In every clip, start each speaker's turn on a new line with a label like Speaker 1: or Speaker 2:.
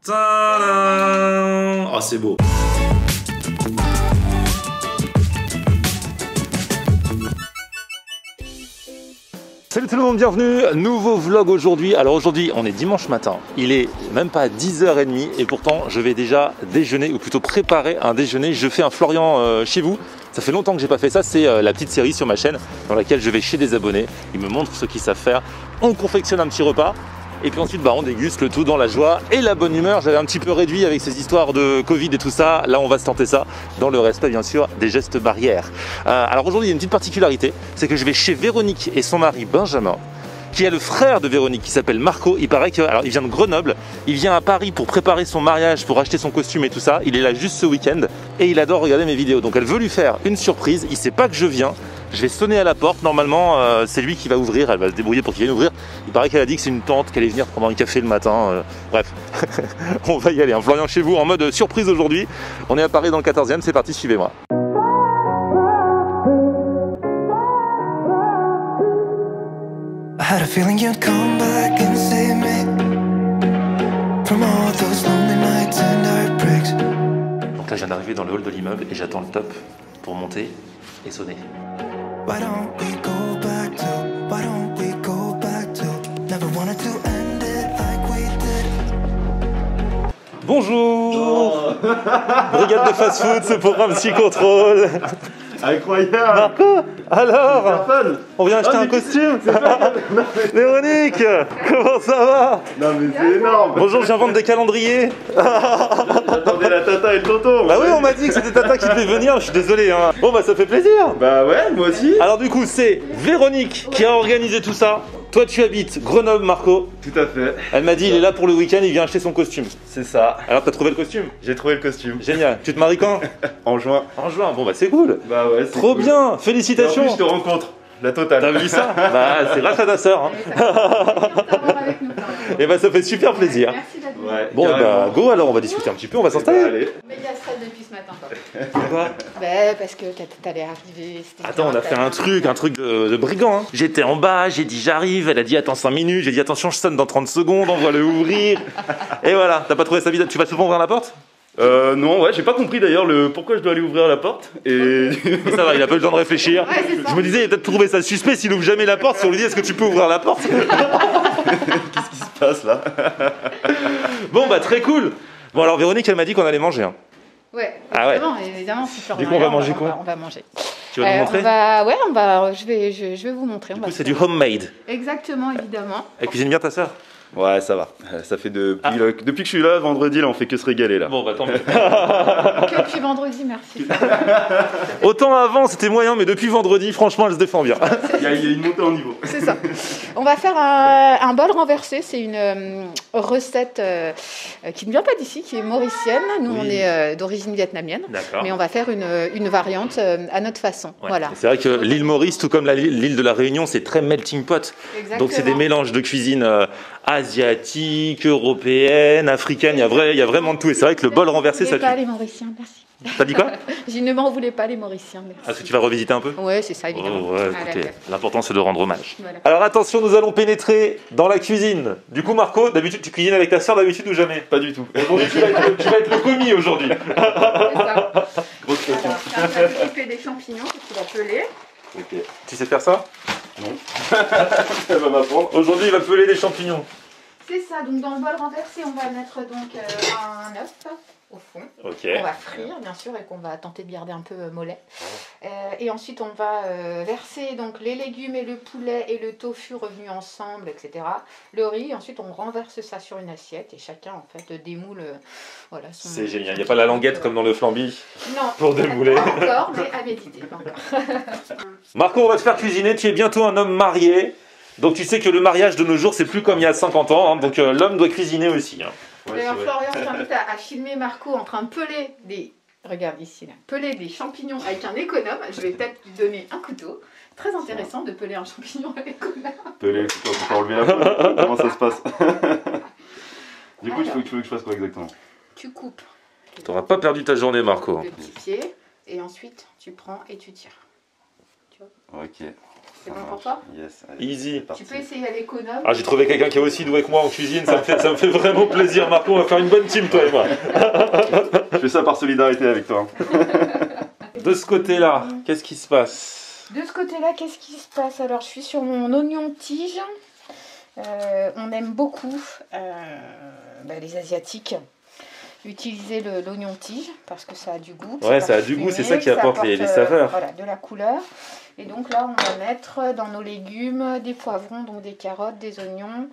Speaker 1: Tadam! Oh, c'est beau. Salut tout le monde, bienvenue, nouveau vlog aujourd'hui. Alors aujourd'hui on est dimanche matin, il est même pas 10h30 et pourtant je vais déjà déjeuner ou plutôt préparer un déjeuner. Je fais un Florian chez vous, ça fait longtemps que j'ai pas fait ça, c'est la petite série sur ma chaîne dans laquelle je vais chez des abonnés, ils me montrent ce qu'ils savent faire, on confectionne un petit repas. Et puis ensuite, on déguste le tout dans la joie et la bonne humeur. J'avais un petit peu réduit avec ces histoires de Covid et tout ça. Là, on va se tenter ça dans le respect, bien sûr, des gestes barrières. Alors aujourd'hui, il y a une petite particularité, c'est que je vais chez Véronique et son mari Benjamin, qui est le frère de Véronique, qui s'appelle Marco. Il paraît il vient de Grenoble, il vient à Paris pour préparer son mariage, pour acheter son costume et tout ça. Il est là juste ce week-end et il adore regarder mes vidéos. Donc elle veut lui faire une surprise, il sait pas que je viens. Je vais sonner à la porte, normalement c'est lui qui va ouvrir, elle va se débrouiller pour qu'il vienne ouvrir. Il paraît qu'elle a dit que c'est une tante, qu'elle allait venir prendre un café le matin, bref. On va y aller, Florian chez vous en mode surprise aujourd'hui. On est à Paris dans le 14e, c'est parti, suivez-moi. Donc là je viens d'arriver dans le hall de l'immeuble et j'attends le top pour monter et sonner. Bonjour. Brigade de fast-food, ce programme si contrôle.
Speaker 2: Incroyable.
Speaker 1: Marco, alors on vient acheter un costume. Véronique, comment ça va?
Speaker 2: Non mais c'est énorme.
Speaker 1: Bonjour, je viens vendre des calendriers.
Speaker 2: J'attendais la tata et le tonton.
Speaker 1: Bah oui, on m'a dit que c'était tata qui devait venir, je suis désolé hein. Bon bah ça fait plaisir.
Speaker 2: Bah ouais, moi aussi.
Speaker 1: Alors du coup c'est Véronique qui a organisé tout ça. Toi tu habites Grenoble, Marco.
Speaker 2: Tout à fait.
Speaker 1: Elle m'a dit il est là pour le week-end, il vient acheter son costume.
Speaker 2: C'est ça.
Speaker 1: Alors t'as trouvé le costume?
Speaker 2: J'ai trouvé le costume.
Speaker 1: Génial. Tu te maries quand?
Speaker 2: En juin.
Speaker 1: En juin. Bon bah c'est cool.
Speaker 2: Bah ouais, c'est
Speaker 1: trop
Speaker 2: cool.
Speaker 1: bien.
Speaker 2: Et
Speaker 1: Félicitations.
Speaker 2: en plus je te rencontre. La totale.
Speaker 1: T'as vu ça? Bah c'est grâce à ta sœur. Et bah ça fait super plaisir.
Speaker 3: Merci d'être venu.
Speaker 2: Ouais,
Speaker 1: Bon
Speaker 2: carrément.
Speaker 1: bah go alors on va discuter un petit peu, on va
Speaker 2: Bah,
Speaker 1: s'installer.
Speaker 2: allez.
Speaker 3: Méga stress depuis ce matin.
Speaker 1: Quoi?
Speaker 3: Bah parce que t'allais arriver.
Speaker 1: Attends, on a fait un truc de brigand. Hein. J'étais en bas, j'ai dit j'arrive, elle a dit attends 5 minutes, j'ai dit attention je sonne dans 30 secondes, on va le ouvrir. Et voilà, t'as pas trouvé ça bizarre? Tu vas souvent ouvrir la porte?
Speaker 2: Non, ouais, j'ai pas compris d'ailleurs pourquoi je dois aller ouvrir la porte. Et
Speaker 1: Mais ça va, il a pas eu le temps de réfléchir.
Speaker 3: Ouais, c'est ça.
Speaker 1: Je me disais, il a peut-être trouvé ça suspect s'il ouvre jamais la porte, si on lui dit est-ce que tu peux ouvrir la porte?
Speaker 2: qu'est-ce qui se passe là?
Speaker 1: Bon bah très cool. Bon alors Véronique elle m'a dit qu'on allait manger. Hein.
Speaker 3: Ouais,
Speaker 1: Ah ouais.
Speaker 3: évidemment, c'est Florian.
Speaker 1: Du coup, on va manger quoi?
Speaker 3: On va manger.
Speaker 1: Tu vas nous montrer?
Speaker 3: Je vais vous montrer.
Speaker 1: Du coup c'est du homemade.
Speaker 3: Exactement, évidemment.
Speaker 1: Elle cuisine bien ta sœur?
Speaker 2: Ouais, ça va. Ça fait depuis que je suis là, vendredi, là, on fait que se régaler là.
Speaker 1: Bon bah tant mieux.
Speaker 3: Que depuis vendredi, merci.
Speaker 1: Autant avant c'était moyen, mais depuis vendredi franchement elle se défend bien.
Speaker 2: Il y a une montée en niveau.
Speaker 3: C'est ça. On va faire un bol renversé. C'est une recette qui ne vient pas d'ici, qui est mauricienne. Nous,
Speaker 1: Oui.
Speaker 3: on est d'origine vietnamienne.
Speaker 1: D'accord.
Speaker 3: Mais on va faire une variante à notre façon.
Speaker 1: Ouais.
Speaker 3: Voilà.
Speaker 1: C'est vrai que l'île Maurice, tout comme l'île de la Réunion, c'est très melting pot.
Speaker 3: Exactement.
Speaker 1: Donc c'est des mélanges de cuisine asiatique, européenne, africaine. Il y a vraiment de tout. Et c'est vrai que le bol renversé, ça
Speaker 3: pas
Speaker 1: tue.
Speaker 3: les Mauriciens, merci.
Speaker 1: T'as dit quoi?
Speaker 3: Je ne m'en voulais pas les Mauriciens, merci.
Speaker 1: Est-ce que tu vas revisiter un peu?
Speaker 3: Ouais, c'est ça, évidemment.
Speaker 1: Oh, ouais,
Speaker 3: Ah,
Speaker 1: écoutez,
Speaker 3: d'accord.
Speaker 1: l'important c'est de rendre hommage.
Speaker 3: Voilà.
Speaker 1: Alors attention, nous allons pénétrer dans la cuisine. Du coup, Marco, d'habitude tu cuisines avec ta soeur d'habitude ou jamais?
Speaker 2: Pas du tout.
Speaker 1: Aujourd'hui, tu vas être le commis aujourd'hui.
Speaker 3: C'est ça.
Speaker 2: Grosse pression.
Speaker 3: Alors, tiens, on va couper des champignons que tu vas peler.
Speaker 1: Ok. Tu sais faire ça?
Speaker 2: Non. Elle va m'apprendre.
Speaker 1: Aujourd'hui, il va peler des champignons.
Speaker 3: C'est ça, donc dans le bol renversé, on va mettre donc un œuf au fond.
Speaker 1: Ok.
Speaker 3: On va frire bien sûr et qu'on va tenter de garder un peu mollet. Et ensuite on va verser donc les légumes et le poulet et le tofu revenus ensemble, etc. Le riz, ensuite on renverse ça sur une assiette et chacun en fait démoule voilà, son...
Speaker 1: C'est génial, il n'y a pas la languette comme dans le flambi.
Speaker 3: Non,
Speaker 1: pour démouler.
Speaker 3: pas encore, mais à méditer, pas encore.
Speaker 1: Marco, on va te faire cuisiner, tu es bientôt un homme marié. Donc tu sais que le mariage de nos jours, c'est plus comme il y a 50 ans. Hein, donc l'homme doit cuisiner aussi. Hein.
Speaker 2: Ouais,
Speaker 3: D'ailleurs,
Speaker 2: c'est vrai.
Speaker 3: Florian, je t'invite à filmer Marco en train de peler des... Regarde ici, là. Peler des champignons avec un économe. Je vais peut-être lui donner un couteau. Très intéressant de peler un champignon à l'économe.
Speaker 2: Pelé, faut pas enlever la peau. Comment ça se passe? Du coup, il faut que je fasse quoi exactement?
Speaker 3: Tu coupes
Speaker 1: T'auras pas perdu ta journée, Marco.
Speaker 3: le petit pied et ensuite tu prends et tu tires.
Speaker 2: Ok.
Speaker 3: C'est bon pour toi?
Speaker 2: Yes. Allez,
Speaker 1: Easy.
Speaker 2: c'est parti.
Speaker 3: Tu peux essayer à l'économe.
Speaker 1: Ah, j'ai trouvé quelqu'un qui est aussi doué que moi en cuisine, ça me fait vraiment plaisir. Marco, on va faire une bonne team, toi et moi.
Speaker 2: Je fais ça par solidarité avec toi.
Speaker 1: De ce côté-là, qu'est-ce qui se passe?
Speaker 3: De ce côté-là, qu'est-ce qui se passe? Alors, je suis sur mon oignon tige. On aime beaucoup, les Asiatiques, utiliser l'oignon tige parce que ça a du goût.
Speaker 1: Ouais, ça a du goût, c'est ça qui apporte les saveurs.
Speaker 3: Voilà, de la couleur. Et donc là, on va mettre dans nos légumes des poivrons, donc des carottes, des oignons,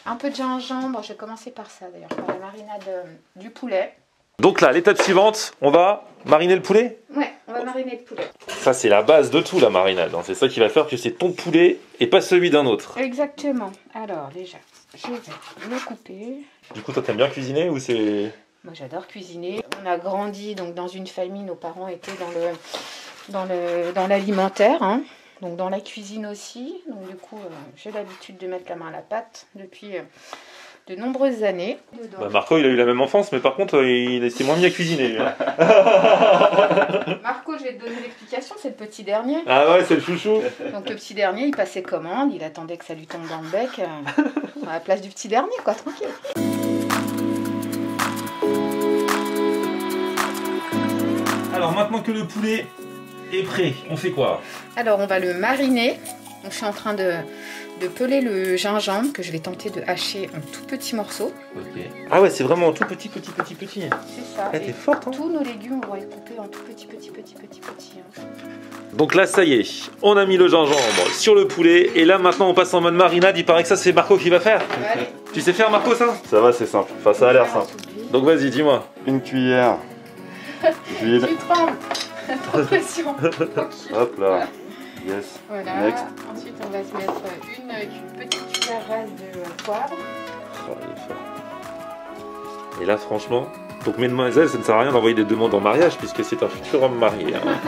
Speaker 3: un peu de gingembre. Je vais commencer par ça d'ailleurs, par la marinade du poulet.
Speaker 1: Donc là, l'étape suivante, on va mariner le poulet?
Speaker 3: Ouais, on va mariner le poulet.
Speaker 1: Ça, c'est la base de tout, la marinade. Hein. C'est ça qui va faire que c'est ton poulet et pas celui d'un autre.
Speaker 3: Exactement. Alors déjà, je vais le couper.
Speaker 1: Du coup, toi, t'aimes bien cuisiner ou c'est...
Speaker 3: Moi, j'adore cuisiner. On a grandi donc dans une famille, nos parents étaient dans l'alimentaire, hein. Donc dans la cuisine aussi. Donc du coup, j'ai l'habitude de mettre la main à la pâte depuis de nombreuses années.
Speaker 1: Bah, Marco, il a eu la même enfance, mais par contre, il s'est moins mis à cuisiner. Lui, hein.
Speaker 3: Marco, je vais te donner l'explication, c'est le petit dernier.
Speaker 1: Ah ouais, c'est le chouchou.
Speaker 3: Donc le petit dernier, il passait commande, il attendait que ça lui tombe dans le bec, à la place du petit dernier, quoi, tranquille.
Speaker 1: Alors maintenant que le poulet est prêt, on fait quoi?
Speaker 3: Alors on va le mariner. Donc, je suis en train de peler le gingembre que je vais tenter de hacher en tout petits morceaux.
Speaker 1: Okay. Ah ouais, c'est vraiment tout petit.
Speaker 3: C'est ça.
Speaker 1: Ah, t'es forte, hein.
Speaker 3: Tous nos légumes, on va les couper en tout petits. Hein.
Speaker 1: Donc là, ça y est, on a mis le gingembre sur le poulet. Et là, maintenant, on passe en mode marinade. Il paraît que ça, c'est Marco qui va faire.
Speaker 3: Allez.
Speaker 1: Tu sais faire, Marco, ça?
Speaker 2: Ça va, c'est simple. Enfin, ça a l'air simple.
Speaker 1: Donc vas-y, dis-moi.
Speaker 2: Une cuillère d'huile.
Speaker 3: Tu trembles. Trop pression.
Speaker 2: Hop là. Yes.
Speaker 3: Voilà.
Speaker 2: Next.
Speaker 3: Ensuite, on va se mettre une petite cuillère rase de poivre.
Speaker 1: Oh, il est fort. Et là, franchement, donc mesdemoiselles, ça ne sert à rien d'envoyer des demandes en mariage puisque c'est un futur homme marié. Hein.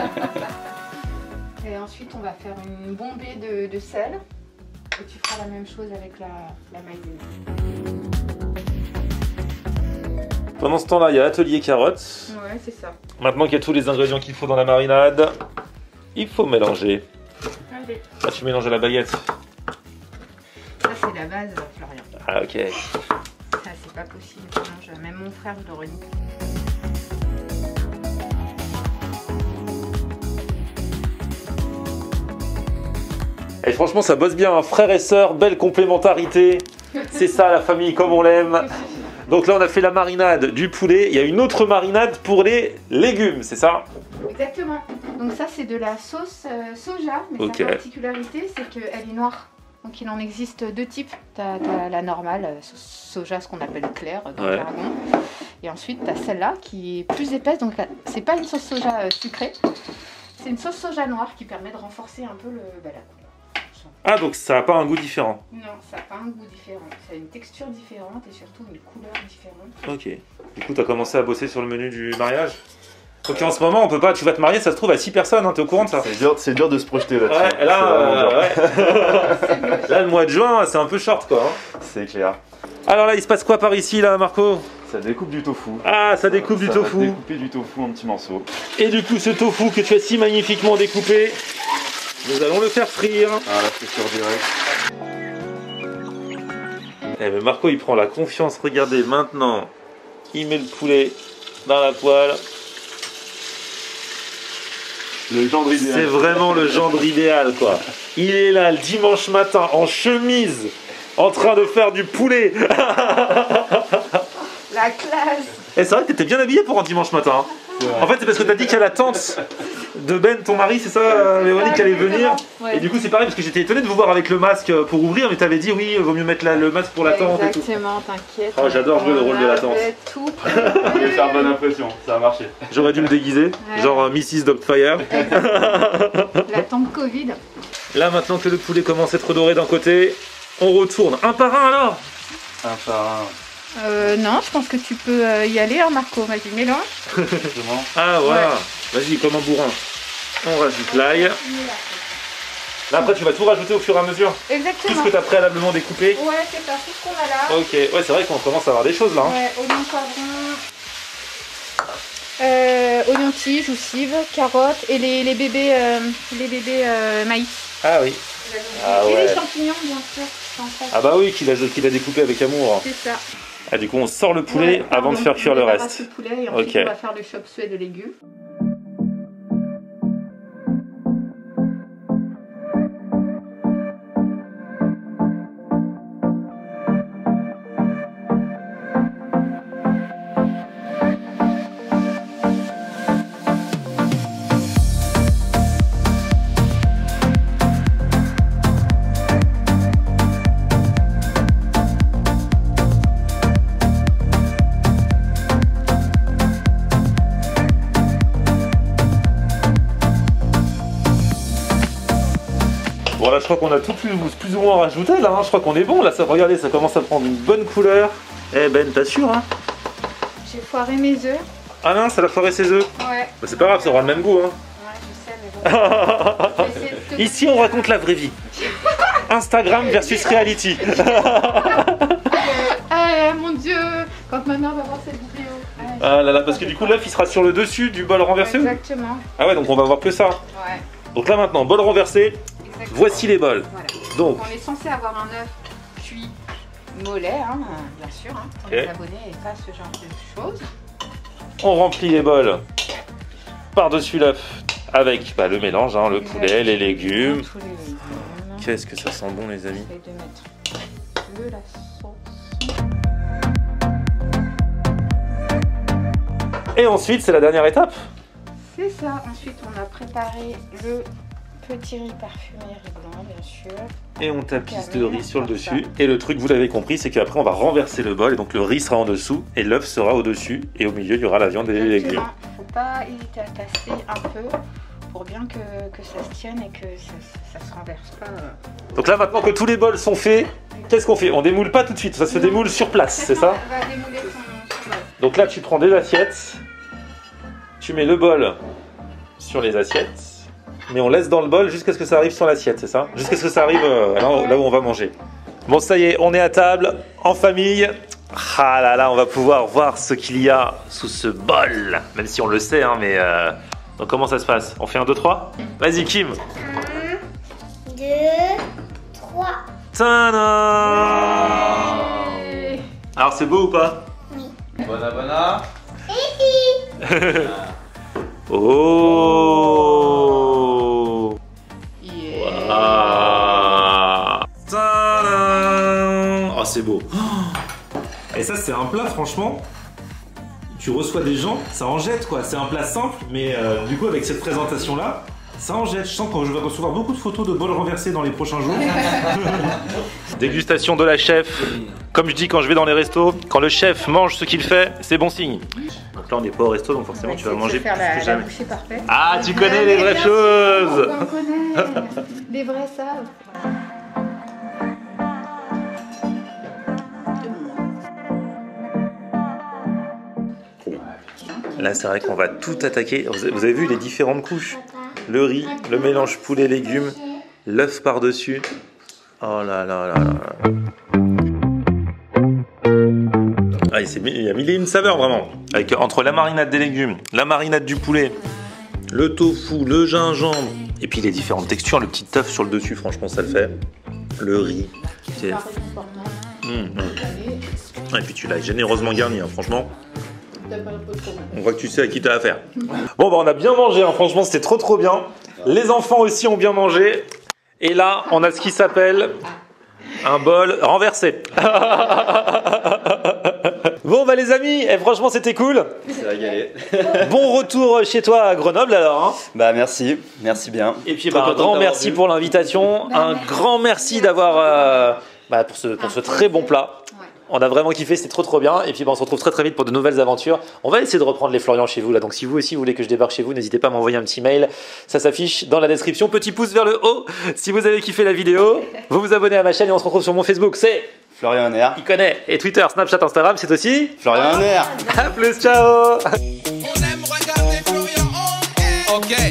Speaker 3: Et ensuite, on va faire une bombée de sel. Et tu feras la même chose avec la mayonnaise.
Speaker 1: Pendant ce temps-là, il y a Atelier Carottes.
Speaker 3: Ouais, c'est ça.
Speaker 1: Maintenant qu'il y a tous les ingrédients qu'il faut dans la marinade, il faut mélanger.
Speaker 3: Allez.
Speaker 1: Là, tu mélanges à la baguette.
Speaker 3: Ça, c'est la base, Florian.
Speaker 1: Ah, ok.
Speaker 3: Ça, c'est pas possible. Non, même mon frère, je l'aurais dit.
Speaker 1: Et franchement, ça bosse bien, hein. Frères et sœurs, belle complémentarité. C'est ça, la famille, comme on l'aime. Donc là, on a fait la marinade du poulet. Il y a une autre marinade pour les légumes, c'est ça?
Speaker 3: Exactement. Donc ça, c'est de la sauce soja. Mais
Speaker 1: Ok.
Speaker 3: sa particularité, c'est qu'elle est noire. Donc il en existe deux types. Tu as la normale, soja, ce qu'on appelle claire dans le jargon. Et ensuite, tu as celle-là qui est plus épaisse. Donc c'est pas une sauce soja sucrée. C'est une sauce soja noire qui permet de renforcer un peu la couleur.
Speaker 1: Ah, donc ça n'a pas un goût différent.
Speaker 3: Non, ça n'a pas un goût différent. Ça a une texture différente et surtout une couleur différente.
Speaker 1: Ok. Du coup, tu as commencé à bosser sur le menu du mariage? Ok, en ce moment, on peut pas. Tu vas te marier, ça se trouve à 6 personnes, hein, t'es au courant de ça?
Speaker 2: C'est dur de se projeter là-dessus.
Speaker 1: Ouais, là, là, le mois de juin, c'est un peu short, quoi. Hein.
Speaker 2: C'est clair.
Speaker 1: Alors là, il se passe quoi par ici, là, Marco?
Speaker 2: Ça découpe du tofu.
Speaker 1: Ah, ça découpe du
Speaker 2: Ça
Speaker 1: tofu.
Speaker 2: va découper du tofu en petits morceaux.
Speaker 1: Et du coup, ce tofu que tu as si magnifiquement découpé, nous allons le faire frire.
Speaker 2: Ah là, c'est sur direct.
Speaker 1: Eh mais Marco, il prend la confiance. Regardez, maintenant, il met le poulet dans la poêle.
Speaker 2: Le gendre idéal.
Speaker 1: C'est vraiment le gendre idéal, quoi. Il est là le dimanche matin en chemise, en train de faire du poulet.
Speaker 3: La classe.
Speaker 1: Et c'est vrai que t'étais bien habillé pour un dimanche matin. En fait, c'est parce que t'as dit qu'il y a la tante de Ben, ton mari, c'est ça, Véronique, qui allait venir.
Speaker 3: Ouais.
Speaker 1: Et du coup, c'est pareil parce que j'étais étonné de vous voir avec le masque pour ouvrir, mais t'avais dit oui, vaut mieux mettre le masque pour la tante et tout.
Speaker 3: Exactement, t'inquiète.
Speaker 1: Oh, j'adore jouer le rôle de la tante.
Speaker 3: Tout.
Speaker 2: Je voulais faire bonne impression, ça a marché.
Speaker 1: J'aurais dû me déguiser,
Speaker 3: Ouais.
Speaker 1: genre Mrs. Dogfire.
Speaker 3: La tante Covid.
Speaker 1: Là, maintenant que le poulet commence à être doré d'un côté, on retourne. Un par un alors?
Speaker 2: Un par un.
Speaker 3: Non, je pense que tu peux y aller, hein, Marco. Vas-y, mélange.
Speaker 2: Justement.
Speaker 1: Ah voilà,
Speaker 3: Ouais.
Speaker 1: vas-y, comme un bourrin. On rajoute l'ail. Là, après, tu vas tout rajouter au fur et à mesure. Tout ce
Speaker 3: Exactement.
Speaker 1: que tu as préalablement découpé.
Speaker 3: Ouais, c'est ça, tout ce qu'on a là.
Speaker 1: Ok, ouais, c'est vrai qu'on commence à avoir des choses là. Hein.
Speaker 3: Ouais, oignon poivron, oignon tige ou cive, carottes et les bébés maïs.
Speaker 1: Ah oui. Ah
Speaker 3: Et
Speaker 1: ouais.
Speaker 3: les champignons, bien sûr. En fait.
Speaker 1: Ah bah oui, qu'il a découpé avec amour.
Speaker 3: C'est ça.
Speaker 1: Ah, du coup, on sort le poulet
Speaker 3: Ouais,
Speaker 1: avant de faire cuire
Speaker 3: on
Speaker 1: le
Speaker 3: débarrasse
Speaker 1: reste.
Speaker 3: Le poulet et ensuite
Speaker 1: Ok.
Speaker 3: on va faire le chop suey de légumes.
Speaker 1: Bon là je crois qu'on a tout plus ou moins rajouté là, hein. Je crois qu'on est bon là, ça, regardez, ça commence à prendre une bonne couleur. Eh Ben, t'as sûr hein?
Speaker 3: J'ai foiré mes œufs.
Speaker 1: Ah non, ça a foiré ses œufs.
Speaker 3: Ouais.
Speaker 1: Bah, c'est pas grave, ça aura le même goût hein.
Speaker 3: Ouais, je sais, mais bon. Je vais essayer de te-
Speaker 1: Ici on raconte la vraie vie. Instagram versus reality.
Speaker 3: Ah mon dieu, quand ma mère va voir cette vidéo.
Speaker 1: Ah là là, parce que du coup l'œuf il sera sur le dessus du bol renversé.
Speaker 3: Exactement.
Speaker 1: Ah ouais, donc on va voir que ça.
Speaker 3: Ouais.
Speaker 1: Donc là maintenant, bol renversé,
Speaker 3: Exactement.
Speaker 1: voici les bols.
Speaker 3: Voilà.
Speaker 1: Donc,
Speaker 3: On est censé avoir un œuf cuit mollet, hein, bien sûr, hein, pour
Speaker 1: Ok.
Speaker 3: les abonnés et pas ce genre de choses.
Speaker 1: on remplit les bols par-dessus l'œuf avec bah, le mélange, hein, le poulet, les légumes.
Speaker 3: Tous les légumes.
Speaker 1: Qu'est-ce que ça sent bon les amis.
Speaker 3: J'essaie de mettre de la sauce.
Speaker 1: Et ensuite, c'est la dernière étape.
Speaker 3: C'est ça. Ensuite, on a préparé le petit riz parfumé riz blanc, bien sûr.
Speaker 1: Et on tapisse de riz sur le dessus. Et le truc, vous l'avez compris, c'est qu'après, on va renverser le bol. Et donc, le riz sera en dessous et l'œuf sera au-dessus. Et au milieu, il y aura la viande et les légumes.
Speaker 3: Exactement. Faut pas hésiter à tasser un peu pour bien que ça se tienne et que ça se renverse pas.
Speaker 1: Donc là, maintenant que tous les bols sont faits, qu'est-ce qu'on fait? On démoule pas tout de suite, ça se
Speaker 3: Non.
Speaker 1: démoule sur place, c'est ça?
Speaker 3: On va démouler son bol.
Speaker 1: Donc là, tu prends des assiettes, tu mets le bol sur les assiettes, mais on laisse dans le bol jusqu'à ce que ça arrive sur l'assiette, c'est ça? Jusqu'à ce que ça arrive là où on va manger. Bon, ça y est, on est à table, en famille. Ah là là, on va pouvoir voir ce qu'il y a sous ce bol, même si on le sait, hein, mais... Donc comment ça se passe? On fait 1, 2, 3? Vas-y, Kim.
Speaker 4: 1, 2, 3.
Speaker 1: Tadam!
Speaker 3: Et-
Speaker 1: Alors c'est beau ou pas?
Speaker 2: Bona.
Speaker 1: Oh!
Speaker 3: Yeah.
Speaker 1: Ah. Tadam! Oh, c'est beau. Et ça, c'est un plat, franchement. Tu reçois des gens, ça en jette quoi. C'est un plat simple, mais du coup, avec cette présentation-là, ça en jette. Je sens que je vais recevoir beaucoup de photos de bols renversés dans les prochains jours. Dégustation de la chef. Comme je dis quand je vais dans les restos, quand le chef mange ce qu'il fait, c'est bon signe. Donc là, on n'est pas au resto, donc forcément,
Speaker 3: On va
Speaker 1: tu vas
Speaker 3: essayer de
Speaker 1: manger
Speaker 3: se faire
Speaker 1: plus que
Speaker 3: la
Speaker 1: jamais.
Speaker 3: bouchée parfaite.
Speaker 1: Ah, tu connais les
Speaker 3: Mais
Speaker 1: vraies
Speaker 3: bien sûr,
Speaker 1: choses!
Speaker 3: on connaît. Les vrais savent.
Speaker 1: Là, c'est vrai qu'on va tout attaquer. Vous avez vu les différentes couches? Le riz, le mélange poulet-légumes, l'œuf par-dessus. Oh là là là là. Ah, il y a mille et une saveurs vraiment. Avec, entre la marinade des légumes, la marinade du poulet, le tofu, le gingembre, et puis les différentes textures, le petit œuf sur le dessus, franchement ça le fait. Le riz. C'est-
Speaker 3: Pas réconfortant. Allez,
Speaker 1: Et puis tu l'as généreusement garni, hein, franchement.
Speaker 3: t'as pas un peu trop.
Speaker 1: On voit que tu sais à qui t'as affaire. Bon, bah on a bien mangé, hein. Franchement, c'était trop bien. Les enfants aussi ont bien mangé. Et là, on a ce qui s'appelle un bol renversé. Bon, bah les amis, franchement, c'était cool.
Speaker 5: C'est régalé.
Speaker 1: Bon retour chez toi à Grenoble alors. Hein.
Speaker 5: Bah merci bien.
Speaker 1: Et puis,
Speaker 5: Trop
Speaker 1: bah, un
Speaker 5: content
Speaker 1: grand
Speaker 5: d'avoir
Speaker 1: merci
Speaker 5: vu.
Speaker 1: pour l'invitation. Un grand merci d'avoir pour ce très bon plat.
Speaker 3: Ouais.
Speaker 1: On a vraiment kiffé, c'était trop bien. Et puis on se retrouve très vite pour de nouvelles aventures. On va essayer de reprendre les Florian chez vous là. Donc si vous aussi voulez que je débarque chez vous, n'hésitez pas à m'envoyer un petit mail. Ça s'affiche dans la description. Petit pouce vers le haut si vous avez kiffé la vidéo. Vous vous abonnez à ma chaîne et on se retrouve sur mon Facebook. C'est
Speaker 5: Florian Honner.
Speaker 1: il connaît. Et Twitter, Snapchat, Instagram, c'est aussi.
Speaker 5: Florian Honner.
Speaker 1: À plus, ciao.
Speaker 6: On aime regarder Florian en air. Ok.